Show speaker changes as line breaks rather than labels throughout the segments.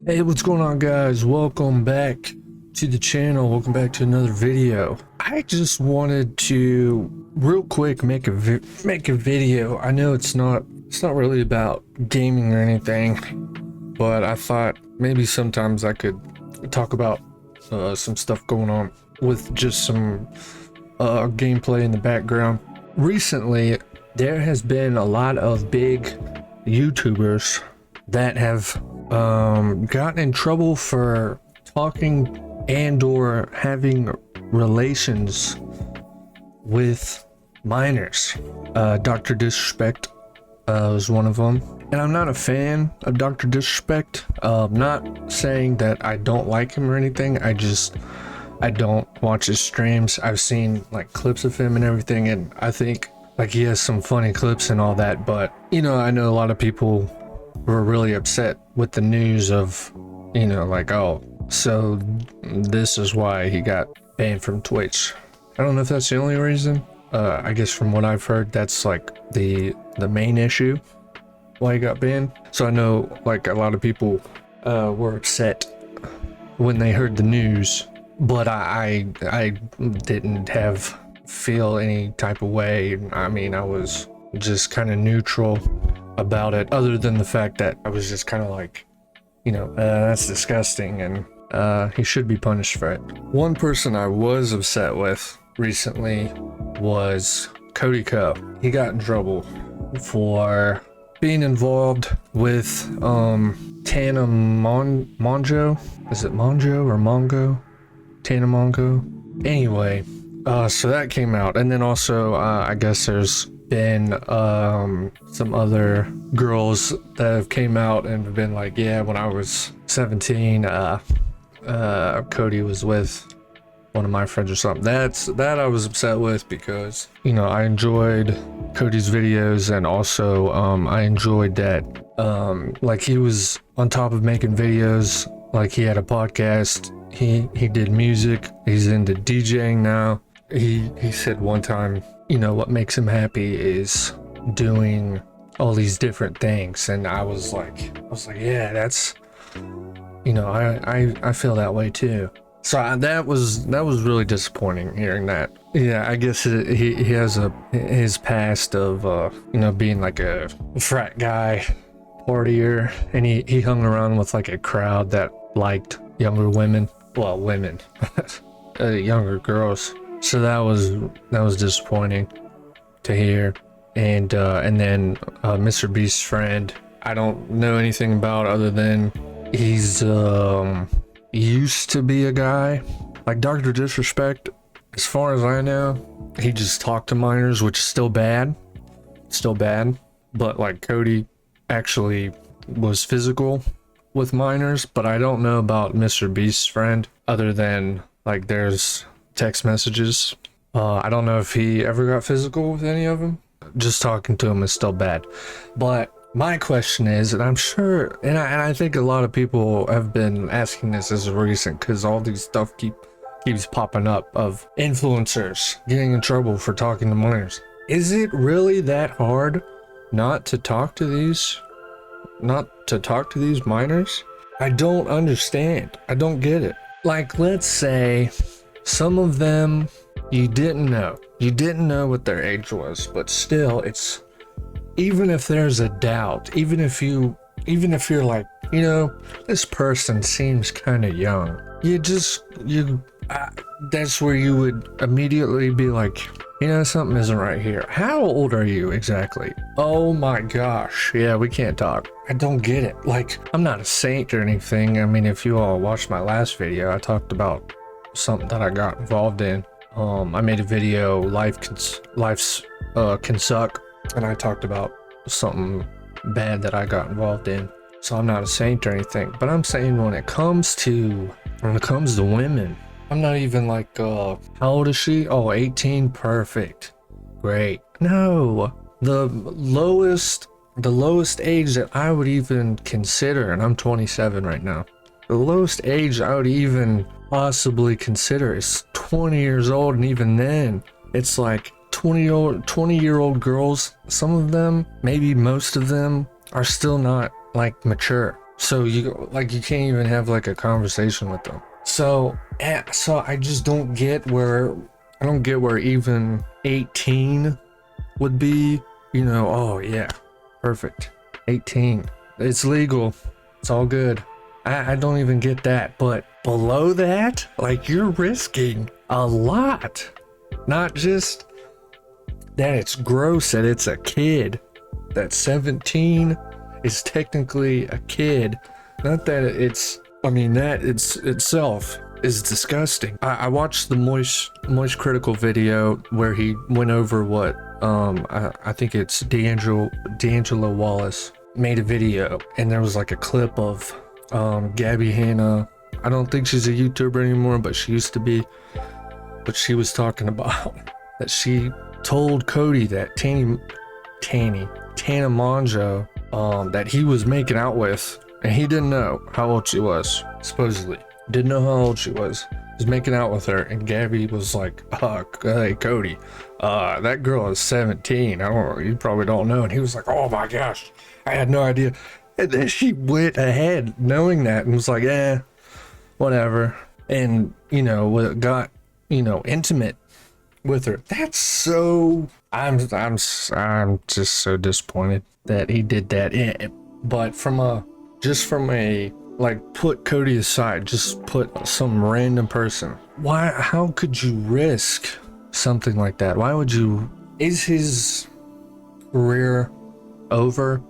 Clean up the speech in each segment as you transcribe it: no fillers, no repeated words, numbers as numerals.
Hey, what's going on, guys? Welcome back to the channel. Welcome back to another video. I just wanted to real quick make a video. I know it's not really about gaming or anything, but I thought maybe sometimes I could talk about some stuff going on with just some gameplay in the background. Recently, there has been a lot of big YouTubers that have gotten in trouble for talking and or having relations with minors. Dr. Disrespect was one of them, and I'm not a fan of Dr. Disrespect. Not saying that I don't like him or anything. I don't watch his streams. I've seen like clips of him and everything, and I think like he has some funny clips and all that, but you know, I know a lot of people were really upset with the news of, you know, like, oh, so this is why he got banned from Twitch. I don't know if that's the only reason. I guess from what I've heard, that's like the main issue why he got banned. So I know like a lot of people were upset when they heard the news, but I didn't feel any type of way. I mean, I was just kind of neutral about it, other than the fact that I was just kind of like, you know, that's disgusting, and he should be punished for it. One person I was upset with recently was Cody. He got in trouble for being involved with Tana mongeau. Is it mongeau or mongeau? Tana mongeau. Anyway, so that came out, and then also I guess there's been some other girls that have came out and have been like, yeah, when I was 17, Cody was with one of my friends or something. That I was upset with, because, you know, I enjoyed Cody's videos, and also I enjoyed that like he was on top of making videos. Like, he had a podcast, he did music, he's into DJing now. He said one time, you know, what makes him happy is doing all these different things, and I was like, yeah, that's, you know, I feel that way too. So that was really disappointing hearing that. Yeah, I guess he has his past of you know, being like a frat guy, partier, and he hung around with like a crowd that liked younger women, well, women, younger girls. So that was disappointing to hear. And then Mr. Beast's friend, I don't know anything about other than he's used to be a guy like Dr. Disrespect. As far as I know, he just talked to minors, which is still bad. But like Cody actually was physical with minors. But I don't know about Mr. Beast's friend, other than like there's text messages. I don't know if he ever got physical with any of them. Just talking to him is still bad. But my question is, and I'm sure, and I think a lot of people have been asking this as of recent, because all these stuff keeps popping up of influencers getting in trouble for talking to minors. Is it really that hard not to talk to these minors? I don't understand. I don't get it. Like, let's say some of them you didn't know what their age was, but still, it's, even if there's a doubt, even if you're like, you know, this person seems kind of young, that's where you would immediately be like, you know, something isn't right here. How old are you exactly? Oh my gosh, yeah, we can't talk. I don't get it. Like, I'm not a saint or anything. I mean, if you all watched my last video, I talked about something that I got involved in. I made a video, life can suck, and I talked about something bad that I got involved in. So I'm not a saint or anything, but I'm saying when it comes to women, I'm not even like, how old is she? Oh, 18, perfect, great. No, the lowest age that I would even consider, and I'm 27 right now, the lowest age I would even possibly consider is 20 years old, and even then, it's like 20-year-old girls. Some of them, maybe most of them, are still not like mature. So you can't even have like a conversation with them. So so I just don't get where even 18 would be, oh yeah, perfect. 18. It's legal. It's all good. I don't even get that. But below that, like, you're risking a lot. Not just that it's gross that it's a kid. That 17 is technically a kid. Not that that it's itself is disgusting. I watched the Moist Critical video where he went over what I think it's D'Angelo Wallace made a video, and there was like a clip of Gabby Hanna. I don't think she's a YouTuber anymore, but she used to be. But she was talking about that she told Cody that tana mongeau that he was making out with, and he didn't know how old she was. Supposedly didn't know how old she was. Was making out with her, and Gabby was like, hey Cody, that girl is 17. I don't know, you probably don't know. And he was like, oh my gosh, I had no idea. And then she went ahead knowing that and was like, whatever. And got intimate with her. That's so, I'm just so disappointed that he did that. But from a like, put Cody aside, just put some random person. How could you risk something like that? Why would you? Is his career over?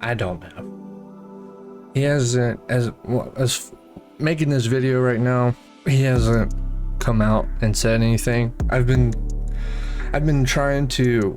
I don't know. He hasn't, as making this video right now, he hasn't come out and said anything. I've been trying to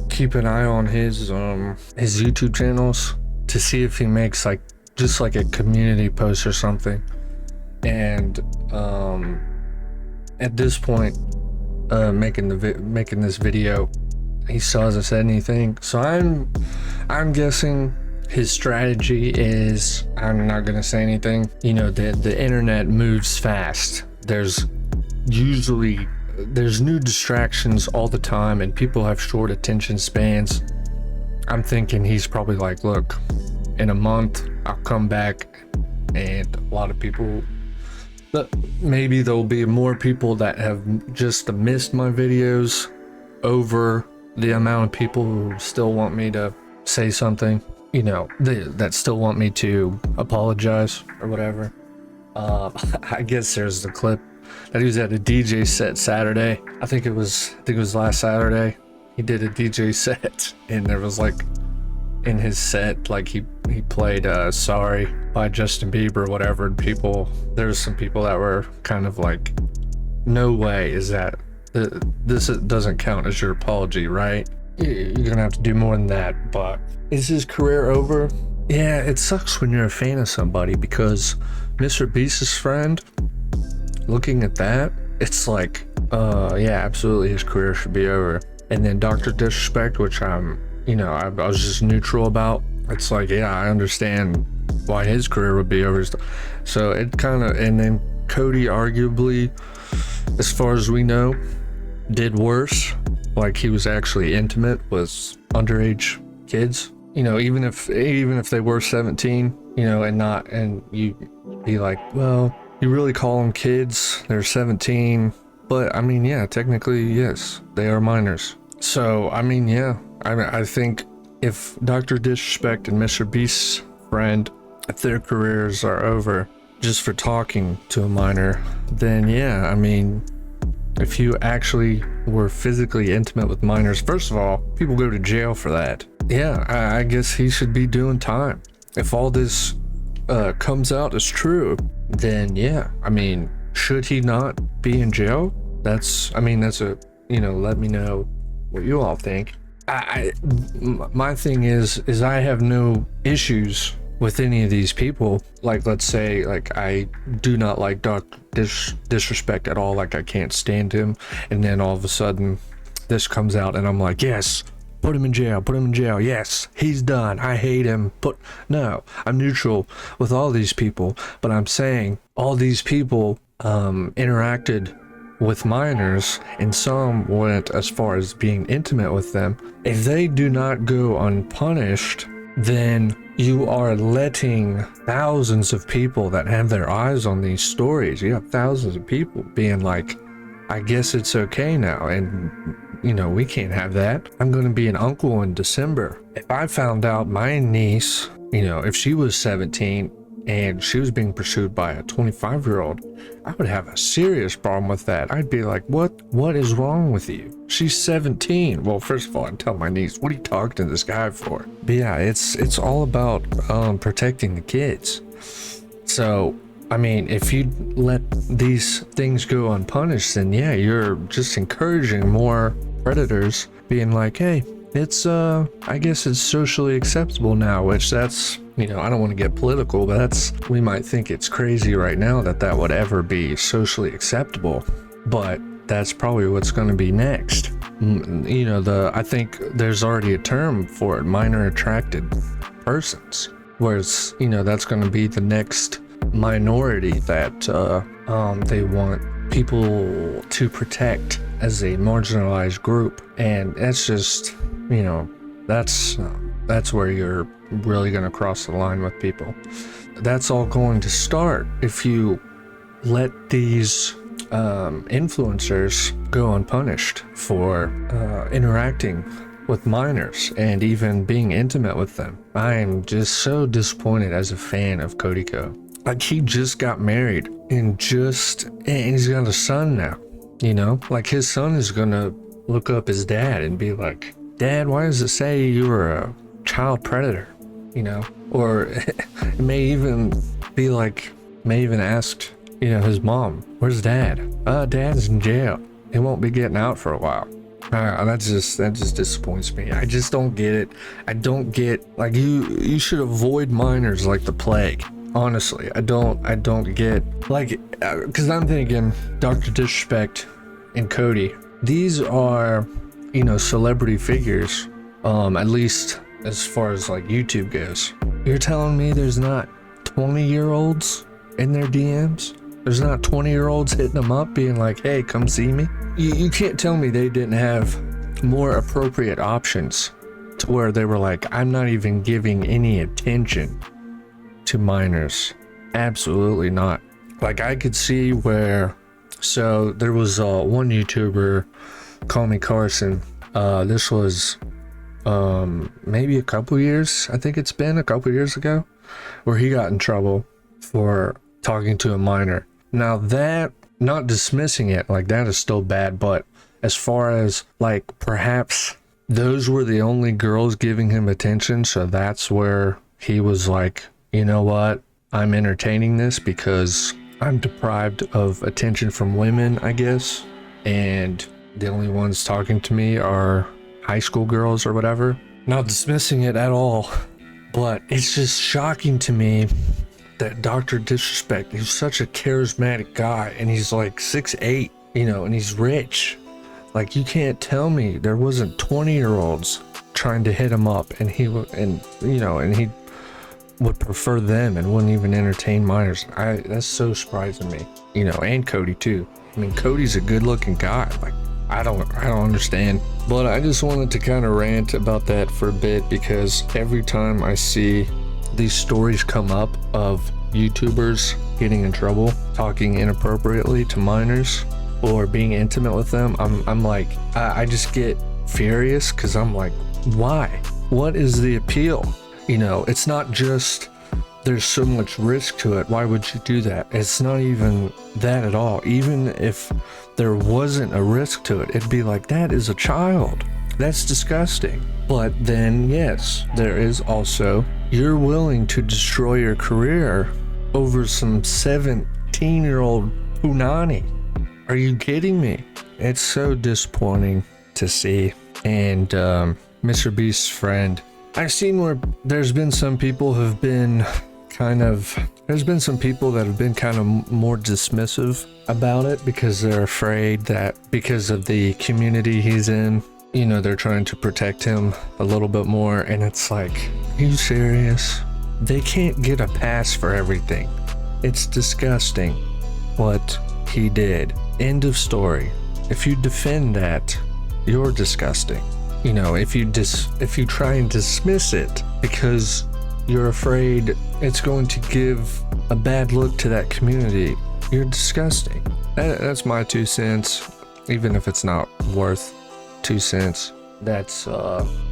keep an eye on his YouTube channels to see if he makes just like a community post or something. And at this point, making this video, he still hasn't said anything. So I'm guessing his strategy is, I'm not gonna say anything. The internet moves fast. There's new distractions all the time, and people have short attention spans. I'm thinking he's probably like, look, in a month I'll come back, and a lot of people, maybe there'll be more people that have just missed my videos over the amount of people who still want me to say something, that still want me to apologize or whatever. I guess there's the clip that he was at a DJ set Saturday. I think it was last Saturday. He did a DJ set, and there was like, in his set, like he played Sorry by Justin Bieber or whatever, and there's some people that were kind of like, no way is that, this doesn't count as your apology, right? You're gonna have to do more than that. But is his career over? Yeah, it sucks when you're a fan of somebody, because Mr. Beast's friend, looking at that, it's like, yeah, absolutely, his career should be over. And then Dr. Disrespect, which I was just neutral about. It's like, yeah, I understand why his career would be over. So it kind of, and then Cody, arguably, as far as we know, did worse. Like, he was actually intimate with underage kids. Even if they were 17, and you be like, well, you really call them kids? They're 17. But I mean, yeah, technically, yes, they are minors. So I mean, yeah, I think if Dr. Disrespect and Mr. Beast's friend, if their careers are over just for talking to a minor, then yeah, I mean, if you actually were physically intimate with minors, first of all, people go to jail for that. Yeah, I guess he should be doing time. If all this comes out as true, then yeah, I mean, should he not be in jail? That's a, let me know what you all think. My thing is I have no issues with any of these people. Like, let's say, like, I do not like Dr. Disrespect at all. Like, I can't stand him. And then all of a sudden this comes out and I'm like, yes, put him in jail. Yes, he's done. I hate him. No, I'm neutral with all these people. But I'm saying all these people interacted with minors, and some went as far as being intimate with them. If they do not go unpunished, then you are letting thousands of people that have their eyes on these stories, you have thousands of people being like, I guess it's okay now, and we can't have that. I'm going to be an uncle in December. If I found out my niece, if she was 17 and she was being pursued by a 25-year-old, I would have a serious problem with that. I'd be like, what is wrong with you? She's 17. Well, first of all, I'd tell my niece, what are you talking to this guy for? But yeah, it's all about protecting the kids. So, I mean, if you let these things go unpunished, then yeah, you're just encouraging more predators being like, hey, it's I guess it's socially acceptable now, which that's, I don't want to get political, but we might think it's crazy right now that would ever be socially acceptable, but that's probably what's going to be next. I think there's already a term for it, minor attracted persons, where it's, that's going to be the next minority that they want people to protect as a marginalized group. And that's just, that's where you're really going to cross the line with people. That's all going to start if you let these influencers go unpunished for interacting with minors and even being intimate with them. I am just so disappointed as a fan of Cody. Like, he just got married and he's got a son now, like his son is gonna look up his dad and be like, Dad, why does it say you were a child predator? Or it may even be like, asked, his mom, where's Dad? Dad's in jail. He won't be getting out for a while. That just disappoints me. I just don't get it. I don't get, like, you should avoid minors like the plague. Honestly, I don't get, like, because I'm thinking Dr. Disrespect and Cody, these are, celebrity figures, at least as far as like YouTube goes. You're telling me there's not 20-year-olds in their DMs? There's not 20-year-olds hitting them up being like, hey, come see me? You can't tell me they didn't have more appropriate options to where they were like, I'm not even giving any attention to minors. Absolutely not. Like, I could see where, so there was one YouTuber, callmecarson. This was maybe a couple years, I think it's been a couple years ago, where he got in trouble for talking to a minor. Now that, not dismissing it, like, that is still bad, but as far as like perhaps those were the only girls giving him attention, so that's where he was like, you know what, I'm entertaining this because I'm deprived of attention from women, I guess, and the only ones talking to me are high school girls or whatever. Not dismissing it at all, but it's just shocking to me that Dr. Disrespect, he's such a charismatic guy, and he's like 6'8", and he's rich. Like, you can't tell me there wasn't 20-year-olds trying to hit him up, and he would prefer them and wouldn't even entertain minors. That's so surprising me. And Cody too. I mean, Cody's a good-looking guy. Like, I don't understand. But I just wanted to kind of rant about that for a bit, because every time I see these stories come up of YouTubers getting in trouble, talking inappropriately to minors or being intimate with them, I'm like, I just get furious, because I'm like, why? What is the appeal? It's not just there's so much risk to it. Why would you do that? It's not even that at all. Even if there wasn't a risk to it, it'd be like, that is a child. That's disgusting. But then, yes, there is also, you're willing to destroy your career over some 17-year-old punani. Are you kidding me? It's so disappointing to see. And Mr. Beast's friend, I've seen where there's been some people that have been kind of more dismissive about it, because they're afraid that because of the community he's in, they're trying to protect him a little bit more. And it's like, are you serious? They can't get a pass for everything. It's disgusting what he did. End of story. If you defend that, you're disgusting. If you try and dismiss it, because you're afraid it's going to give a bad look to that community. You're disgusting. That's my 2 cents, even if it's not worth 2 cents. That's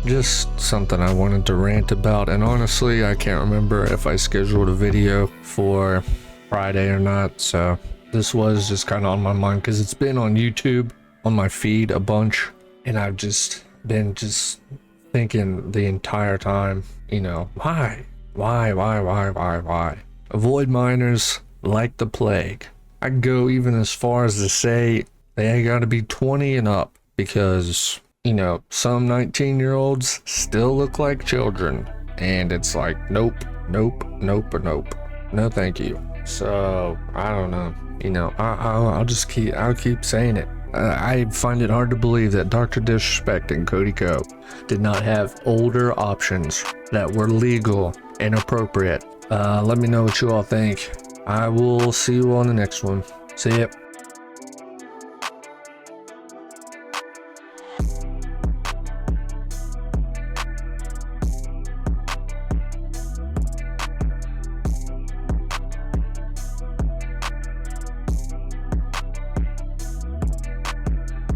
just something I wanted to rant about, and honestly, I can't remember if I scheduled a video for Friday or not, so this was just kind of on my mind because it's been on YouTube on my feed a bunch, and I've just been thinking the entire time, you know, why? Avoid minors like the plague. I'd go even as far as to say they gotta be 20 and up, because, you know, some 19-year-olds still look like children, and it's like, nope, no thank you. So I don't know, you know, I'll keep saying it. I find it hard to believe that Dr. Disrespect and Cody Co did not have older options that were legal and appropriate. Let me know what you all think. I will see you on the next one. See ya.